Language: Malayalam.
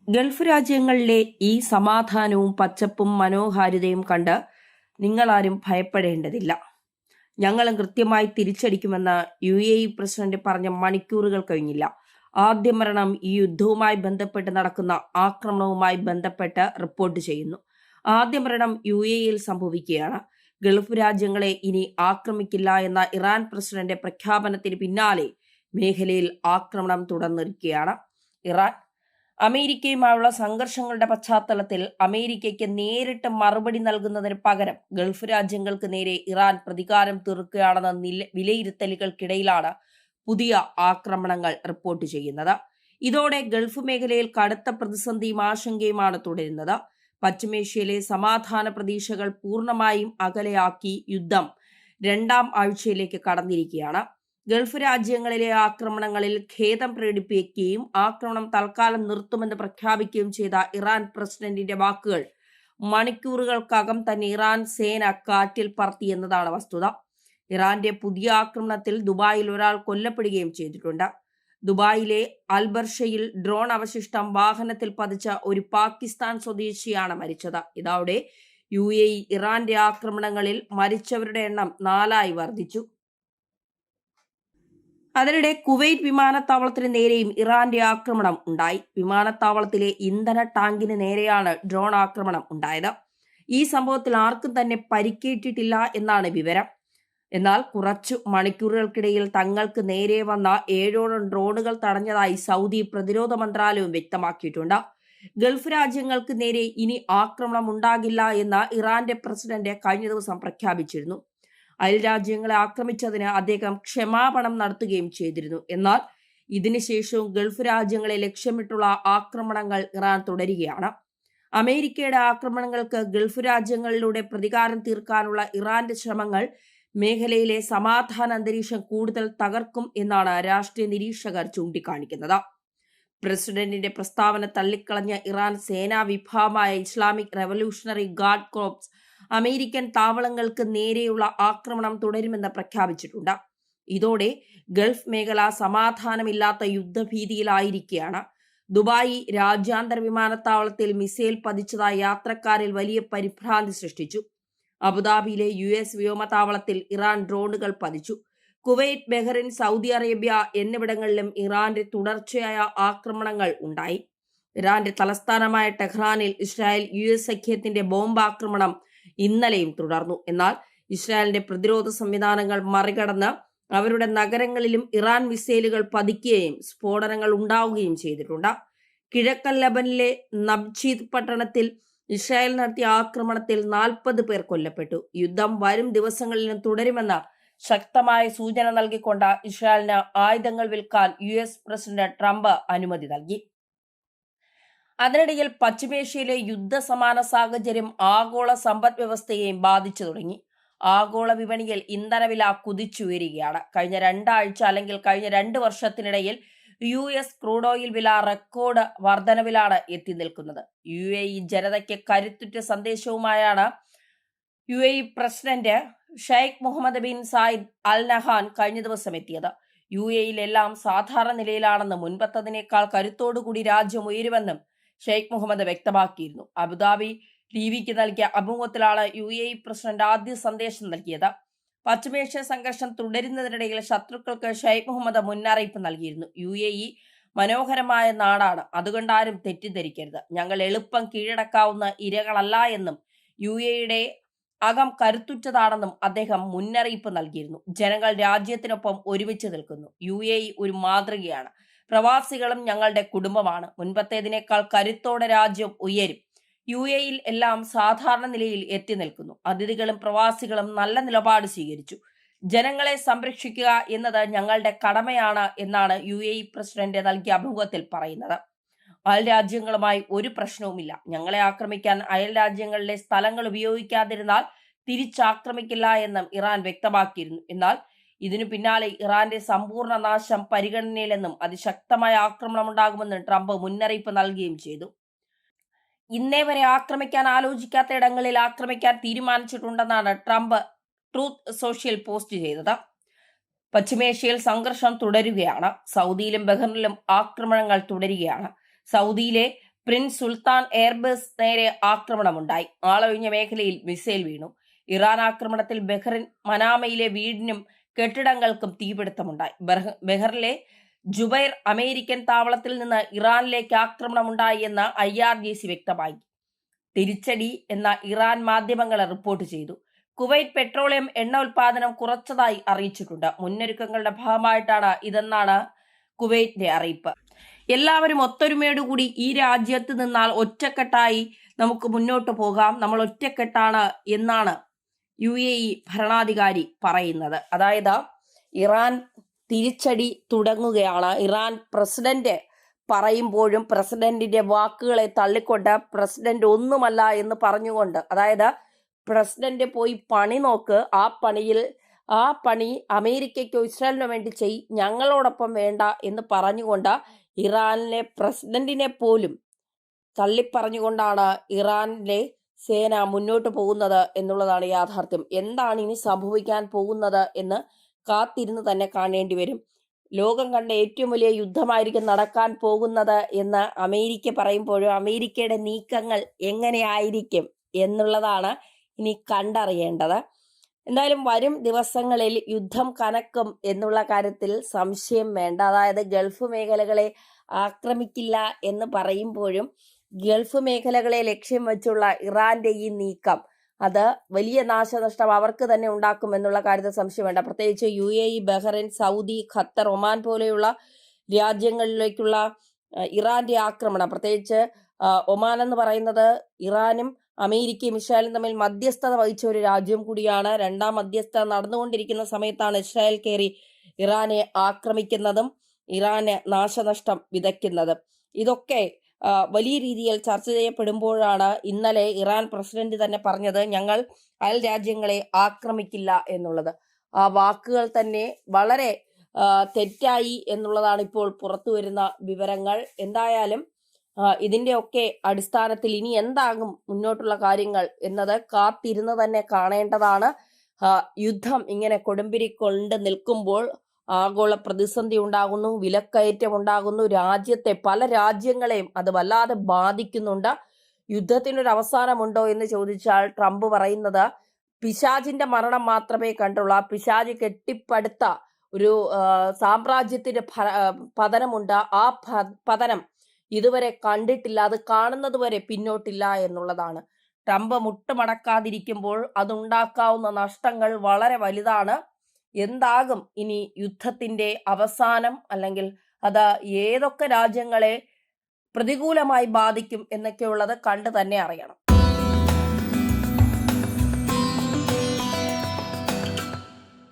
ഗൾഫ് രാജ്യങ്ങളിലെ ഈ സമാധാനവും പച്ചപ്പും മനോഹാരിതയും കണ്ട് നിങ്ങളാരും ഭയപ്പെടേണ്ടതില്ല. ഞങ്ങളും കൃത്യമായി തിരിച്ചടിക്കുമെന്ന് UAE പ്രസിഡന്റ് പറഞ്ഞ മണിക്കൂറുകൾ കഴിഞ്ഞില്ല. ആദ്യ മരണം ഈ യുദ്ധവുമായി ബന്ധപ്പെട്ട് നടക്കുന്ന ആക്രമണവുമായി ബന്ധപ്പെട്ട് റിപ്പോർട്ട് ചെയ്യുന്നു. ആദ്യ മരണം UAEയിൽ സംഭവിക്കുകയാണ്. ഗൾഫ് രാജ്യങ്ങളെ ഇനി ആക്രമിക്കില്ല എന്ന ഇറാൻ പ്രസിഡന്റ് പ്രഖ്യാപനത്തിന് പിന്നാലെ മേഖലയിൽ ആക്രമണം തുടർന്നിരിക്കുകയാണ്. ഇറാൻ അമേരിക്കയുമായുള്ള സംഘർഷങ്ങളുടെ പശ്ചാത്തലത്തിൽ അമേരിക്കയ്ക്ക് നേരിട്ട് മറുപടി നൽകുന്നതിന് പകരം ഗൾഫ് രാജ്യങ്ങൾക്ക് നേരെ ഇറാൻ പ്രതികാരം തീർക്കുകയാണെന്ന വിലയിരുത്തലുകൾക്കിടയിലാണ് പുതിയ ആക്രമണങ്ങൾ റിപ്പോർട്ട് ചെയ്യുന്നത്. ഇതോടെ ഗൾഫ് മേഖലയിൽ കടുത്ത പ്രതിസന്ധിയും ആശങ്കയുമാണ് തുടരുന്നത്. പശ്ചിമേഷ്യയിലെ സമാധാന പ്രതീക്ഷകൾ പൂർണ്ണമായും അകലെയാക്കി യുദ്ധം രണ്ടാം ആഴ്ചയിലേക്ക് കടന്നിരിക്കുകയാണ്. ഗൾഫ് രാജ്യങ്ങളിലെ ആക്രമണങ്ങളിൽ ഖേദം പ്രകടിപ്പിക്കുകയും ആക്രമണം തൽക്കാലം നിർത്തുമെന്ന് പ്രഖ്യാപിക്കുകയും ചെയ്ത ഇറാൻ പ്രസിഡന്റിന്റെ വാക്കുകൾ മണിക്കൂറുകൾക്കകം തന്നെ ഇറാൻ സേന കാറ്റിൽ പറത്തി എന്നതാണ് വസ്തുത. ഇറാന്റെ പുതിയ ആക്രമണത്തിൽ ദുബായിൽ ഒരാൾ കൊല്ലപ്പെടുകയും ചെയ്തിട്ടുണ്ട്. ദുബായിലെ അൽബർഷയിൽ ഡ്രോൺ അവശിഷ്ടം വാഹനത്തിൽ പതിച്ച ഒരു പാകിസ്ഥാൻ സ്വദേശിയാണ് മരിച്ചത്. ഇതോടെ UAE ഇറാന്റെ ആക്രമണങ്ങളിൽ മരിച്ചവരുടെ എണ്ണം 4 വർദ്ധിച്ചു. അതിനിടെ കുവൈറ്റ് വിമാനത്താവളത്തിന് നേരെയും ഇറാന്റെ ആക്രമണം ഉണ്ടായി. വിമാനത്താവളത്തിലെ ഇന്ധന ടാങ്കിന് നേരെയാണ് ഡ്രോൺ ആക്രമണം ഉണ്ടായത്. ഈ സംഭവത്തിൽ ആർക്കും തന്നെ പരിക്കേറ്റിട്ടില്ല എന്നാണ് വിവരം. എന്നാൽ കുറച്ചു മണിക്കൂറുകൾക്കിടയിൽ തങ്ങൾക്ക് നേരെ വന്ന 7ഓളം ഡ്രോണുകൾ തടഞ്ഞതായി സൗദി പ്രതിരോധ മന്ത്രാലയവും വ്യക്തമാക്കിയിട്ടുണ്ട്. ഗൾഫ് രാജ്യങ്ങൾക്ക് നേരെ ഇനി ആക്രമണം ഉണ്ടാകില്ല എന്ന് ഇറാന്റെ പ്രസിഡന്റ് കഴിഞ്ഞ ദിവസം പ്രഖ്യാപിച്ചിരുന്നു. അയൽ രാജ്യങ്ങളെ ആക്രമിച്ചതിന് അദ്ദേഹം ക്ഷമാപണം നടത്തുകയും ചെയ്തിരുന്നു. എന്നാൽ ഇതിനുശേഷവും ഗൾഫ് രാജ്യങ്ങളെ ലക്ഷ്യമിട്ടുള്ള ആക്രമണങ്ങൾ ഇറാൻ തുടരുകയാണ്. അമേരിക്കയുടെ ആക്രമണങ്ങൾക്ക് ഗൾഫ് രാജ്യങ്ങളിലൂടെ പ്രതികാരം തീർക്കാനുള്ള ഇറാന്റെ ശ്രമങ്ങൾ മേഖലയിലെ സമാധാന അന്തരീക്ഷം കൂടുതൽ തകർക്കും എന്നാണ് രാഷ്ട്രീയ നിരീക്ഷകർ ചൂണ്ടിക്കാണിക്കുന്നത്. പ്രസിഡന്റിന്റെ പ്രസ്താവന തള്ളിക്കളഞ്ഞ ഇറാൻ സേനാ വിഭാഗമായ Islamic revolutionary guard corps American താവളങ്ങൾക്ക് നേരെയുള്ള ആക്രമണം തുടരുമെന്ന് പ്രഖ്യാപിച്ചിട്ടുണ്ട്. ഇതോടെ ഗൾഫ് മേഖല സമാധാനമില്ലാത്ത യുദ്ധഭീതിയിലായിരിക്കുകയാണ്. ദുബായ് രാജ്യാന്തര വിമാനത്താവളത്തിൽ മിസൈൽ പതിച്ചതായി യാത്രക്കാരിൽ വലിയ പരിഭ്രാന്തി സൃഷ്ടിച്ചു. അബുദാബിയിലെ US വ്യോമതാവളത്തിൽ ഇറാൻ ഡ്രോണുകൾ പതിച്ചു. കുവൈറ്റ്, ബഹ്റൈൻ, സൗദി അറേബ്യ എന്നിവിടങ്ങളിലും ഇറാന്റെ തുടർച്ചയായ ആക്രമണങ്ങൾ ഉണ്ടായി. ഇറാന്റെ തലസ്ഥാനമായ ടെഹ്റാനിൽ ഇസ്രായേൽ US സഖ്യത്തിന്റെ ബോംബാക്രമണം ഇന്നലെയും തുടർന്നു. എന്നാൽ ഇസ്രായേലിന്റെ പ്രതിരോധ സംവിധാനങ്ങൾ മറികടന്ന് അവരുടെ നഗരങ്ങളിലും ഇറാൻ മിസൈലുകൾ പതിക്കുകയും സ്ഫോടനങ്ങൾ ഉണ്ടാവുകയും ചെയ്തിട്ടുണ്ട്. കിഴക്കൻ ലബനിലെ നബ്ചീദ് പട്ടണത്തിൽ ഇസ്രായേൽ നടത്തിയ ആക്രമണത്തിൽ 40 പേർ കൊല്ലപ്പെട്ടു. യുദ്ധം വരും ദിവസങ്ങളിലും തുടരുമെന്ന ശക്തമായ സൂചന നൽകിക്കൊണ്ട് ഇസ്രായേലിന് ആയുധങ്ങൾ വിൽക്കാൻ US പ്രസിഡന്റ് ട്രംപ് അനുമതി നൽകി. അതിനിടയിൽ പശ്ചിമേഷ്യയിലെ യുദ്ധസമാന സാഹചര്യം ആഗോള സമ്പദ് വ്യവസ്ഥയെയും ബാധിച്ചു തുടങ്ങി. ആഗോള വിപണിയിൽ ഇന്ധനവില കുതിച്ചുയരുകയാണ്. കഴിഞ്ഞ 2 ആഴ്ച അല്ലെങ്കിൽ കഴിഞ്ഞ 2 വർഷത്തിനിടയിൽ US ക്രൂഡ് ഓയിൽ വില റെക്കോർഡ് വർധനവിലാണ് എത്തി നിൽക്കുന്നത്. UAE ജനതയ്ക്ക് കരുത്തുറ്റ സന്ദേശവുമായാണ് UAE president Sheikh Mohamed bin Zayed Al Nahyan കഴിഞ്ഞ ദിവസം എത്തിയത്. UAEയിൽ എല്ലാം സാധാരണ നിലയിലാണെന്നും മുൻപത്തതിനേക്കാൾ കരുത്തോടുകൂടി രാജ്യം ഉയരുമെന്നും ഷെയ്ഖ് മുഹമ്മദ് വ്യക്തമാക്കിയിരുന്നു. അബുദാബി TVക്ക് നൽകിയ അഭിമുഖത്തിലാണ് UAE പ്രസിഡന്റ് ആദ്യ സന്ദേശം നൽകിയത്. പശ്ചിമേഷ്യ സംഘർഷം തുടരുന്നതിനിടയിൽ ശത്രുക്കൾക്ക് ഷെയ്ഖ് മുഹമ്മദ് മുന്നറിയിപ്പ് നൽകിയിരുന്നു. UAE മനോഹരമായ നാടാണ്, അതുകൊണ്ടാരും തെറ്റിദ്ധരിക്കരുത്. ഞങ്ങൾ എളുപ്പം കീഴടക്കാവുന്ന ഇരകളല്ല എന്നും UAEയുടെ അകം കരുത്തുറ്റതാണെന്നും അദ്ദേഹം മുന്നറിയിപ്പ് നൽകിയിരുന്നു. ജനങ്ങൾ രാജ്യത്തിനൊപ്പം ഒരുമിച്ച് നിൽക്കുന്നു. UAE ഒരു മാതൃകയാണ്. പ്രവാസികളും ഞങ്ങളുടെ കുടുംബമാണ്. മുൻപത്തേതിനേക്കാൾ കരുത്തോടെ രാജ്യം ഉയരും. UAEയിൽ എല്ലാം സാധാരണ നിലയിൽ എത്തി നിൽക്കുന്നു. അതിഥികളും പ്രവാസികളും നല്ല നിലപാട് സ്വീകരിച്ചു. ജനങ്ങളെ സംരക്ഷിക്കുക എന്നത് ഞങ്ങളുടെ കടമയാണ് എന്നാണ് UAE പ്രസിഡന്റ് നൽകിയ അഭിമുഖത്തിൽ പറയുന്നത്. അയൽ രാജ്യങ്ങളുമായി ഒരു പ്രശ്നവുമില്ല. ഞങ്ങളെ ആക്രമിക്കാൻ അയൽ രാജ്യങ്ങളിലെ സ്ഥലങ്ങൾ ഉപയോഗിക്കാതിരുന്നാൽ തിരിച്ചാക്രമിക്കില്ല എന്നും ഇറാൻ വ്യക്തമാക്കിയിരുന്നു. എന്നാൽ ഇതിനു പിന്നാലെ ഇറാന്റെ സമ്പൂർണ്ണ നാശം പരിഗണനയിലെന്നും അതിശക്തമായ ആക്രമണം ഉണ്ടാകുമെന്നും ട്രംപ് മുന്നറിയിപ്പ് നൽകുകയും ചെയ്തു. ഇന്നേ വരെ ആക്രമിക്കാൻ ആലോചിക്കാത്ത ഇടങ്ങളിൽ ആക്രമിക്കാൻ തീരുമാനിച്ചിട്ടുണ്ടെന്നാണ് ട്രംപ് ട്രൂത്ത് സോഷ്യൽ പോസ്റ്റ് ചെയ്തത്. പശ്ചിമേഷ്യയിൽ സംഘർഷം തുടരുകയാണ്. സൗദിയിലും ബഹ്റിനിലും ആക്രമണങ്ങൾ തുടരുകയാണ്. സൗദിയിലെ പ്രിൻസ് സുൽത്താൻ എയർബേസ് നേരെ ആക്രമണമുണ്ടായി. ആളൊഴിഞ്ഞ മേഖലയിൽ മിസൈൽ വീണു. ഇറാൻ ആക്രമണത്തിൽ ബഹ്റിൻ മനാമയിലെ വീടിനും കെട്ടിടങ്ങൾക്കും തീപിടുത്തമുണ്ടായി. ബഹ്റിലെ ജുബൈർ അമേരിക്കൻ താവളത്തിൽ നിന്ന് ഇറാനിലേക്ക് ആക്രമണമുണ്ടായി എന്ന് IRGC വ്യക്തമാക്കി. തിരിച്ചടി എന്ന ഇറാൻ മാധ്യമങ്ങൾ റിപ്പോർട്ട് ചെയ്തു. കുവൈറ്റ് പെട്രോളിയം എണ്ണ ഉൽപാദനം കുറച്ചതായി അറിയിച്ചിട്ടുണ്ട്. മുന്നൊരുക്കങ്ങളുടെ ഭാഗമായിട്ടാണ് ഇതെന്നാണ് കുവൈറ്റിന്റെ അറിയിപ്പ്. എല്ലാവരും ഒത്തൊരുമയോടുകൂടി ഈ രാജ്യത്ത് നിന്നാൽ ഒറ്റക്കെട്ടായി നമുക്ക് മുന്നോട്ട് പോകാം, നമ്മൾ ഒറ്റക്കെട്ടാണ് എന്നാണ് UAE ഭരണാധികാരി പറയുന്നത്. അതായത് ഇറാൻ തിരിച്ചടി തുടങ്ങുകയാണ്. ഇറാൻ പ്രസിഡന്റ് പറയുമ്പോഴും പ്രസിഡന്റിന്റെ വാക്കുകളെ തള്ളിക്കൊണ്ട് പ്രസിഡന്റ് ഒന്നുമല്ല എന്ന് പറഞ്ഞുകൊണ്ട്, അതായത് പ്രസിഡന്റ് പോയി പണി നോക്ക്, ആ പണി അമേരിക്കയ്ക്കോ ഇസ്രായേലിനോ വേണ്ടി ഞങ്ങളോടൊപ്പം വേണ്ട എന്ന് പറഞ്ഞുകൊണ്ട് ഇറാനിലെ പ്രസിഡന്റിനെ പോലും തള്ളിപ്പറഞ്ഞുകൊണ്ടാണ് ഇറാനിലെ സേന മുന്നോട്ട് പോകുന്നത് എന്നുള്ളതാണ് യാഥാർത്ഥ്യം. എന്താണ് ഇനി സംഭവിക്കാൻ പോകുന്നത് എന്ന് കാത്തിരുന്ന് തന്നെ കാണേണ്ടി വരും. ലോകം കണ്ട ഏറ്റവും വലിയ യുദ്ധമായിരിക്കും നടക്കാൻ പോകുന്നത് എന്ന് അമേരിക്ക പറയുമ്പോഴും അമേരിക്കയുടെ നീക്കങ്ങൾ എങ്ങനെയായിരിക്കും എന്നുള്ളതാണ് ഇനി കണ്ടറിയേണ്ടത്. എന്തായാലും വരും ദിവസങ്ങളിൽ യുദ്ധം കനക്കും എന്നുള്ള കാര്യത്തിൽ സംശയം വേണ്ട. അതായത് ഗൾഫ് മേഖലകളെ ആക്രമിക്കില്ല എന്ന് പറയുമ്പോഴും ഗൾഫ് മേഖലകളെ ലക്ഷ്യം വെച്ചുള്ള ഇറാന്റെ ഈ നീക്കം അത് വലിയ നാശനഷ്ടം അവർക്ക് തന്നെ ഉണ്ടാക്കും എന്നുള്ള കാര്യത്തിൽ സംശയം വേണ്ട. പ്രത്യേകിച്ച് UAE, Bahrain, Saudi, Qatar, Oman പോലെയുള്ള രാജ്യങ്ങളിലേക്കുള്ള ഇറാന്റെ ആക്രമണം, പ്രത്യേകിച്ച് ഒമാൻ എന്ന് പറയുന്നത് ഇറാനും അമേരിക്കയും ഇസ്രായേലും തമ്മിൽ മധ്യസ്ഥത വഹിച്ച ഒരു രാജ്യം കൂടിയാണ്. രണ്ടാം മധ്യസ്ഥത നടന്നുകൊണ്ടിരിക്കുന്ന സമയത്താണ് ഇസ്രായേൽ കയറി ഇറാനെ ആക്രമിക്കുന്നതും ഇറാന് നാശനഷ്ടം വിതയ്ക്കുന്നതും. ഇതൊക്കെ വലിയ രീതിയിൽ ചർച്ച ചെയ്യപ്പെടുമ്പോഴാണ് ഇന്നലെ ഇറാൻ പ്രസിഡന്റ് തന്നെ പറഞ്ഞത്, ഞങ്ങൾ അയൽ രാജ്യങ്ങളെ ആക്രമിക്കില്ല എന്നുള്ളത്. ആ വാക്കുകൾ തന്നെ വളരെ തെറ്റായി എന്നുള്ളതാണ് ഇപ്പോൾ പുറത്തു വരുന്ന വിവരങ്ങൾ. എന്തായാലും ഇതിൻ്റെയൊക്കെ അടിസ്ഥാനത്തിൽ ഇനി എന്താകും മുന്നോട്ടുള്ള കാര്യങ്ങൾ എന്നത് കാത്തിരുന്ന് തന്നെ കാണേണ്ടതാണ്. യുദ്ധം ഇങ്ങനെ കൊടുമ്പിരി കൊണ്ട് നിൽക്കുമ്പോൾ ആഗോള പ്രതിസന്ധി ഉണ്ടാകുന്നു, വിലക്കയറ്റം ഉണ്ടാകുന്നു, രാജ്യത്തെ പല രാജ്യങ്ങളെയും അത് വല്ലാതെ ബാധിക്കുന്നുണ്ട്. യുദ്ധത്തിനൊരു അവസാനമുണ്ടോ എന്ന് ചോദിച്ചാൽ ട്രംപ് പറയുന്നത് പിശാചിന്റെ മരണം മാത്രമേ കണ്ടുള്ളൂ. ആ പിശാച് കെട്ടിപ്പടുത്ത ഒരു സാമ്രാജ്യത്തിന്റെ പതനമുണ്ട്. ആ പതനം ഇതുവരെ കണ്ടിട്ടില്ല, അത് കാണുന്നത് വരെ പിന്നോട്ടില്ല എന്നുള്ളതാണ്. ട്രംപ് മുട്ടുമടക്കാതിരിക്കുമ്പോൾ അതുണ്ടാക്കാവുന്ന നഷ്ടങ്ങൾ വളരെ വലുതാണ്. എന്താകും ഇനി യുദ്ധത്തിന്റെ അവസാനം, അല്ലെങ്കിൽ അത് ഏതൊക്കെ രാജ്യങ്ങളെ പ്രതികൂലമായി ബാധിക്കും എന്നൊക്കെയുള്ളത് കണ്ടു തന്നെ അറിയണം.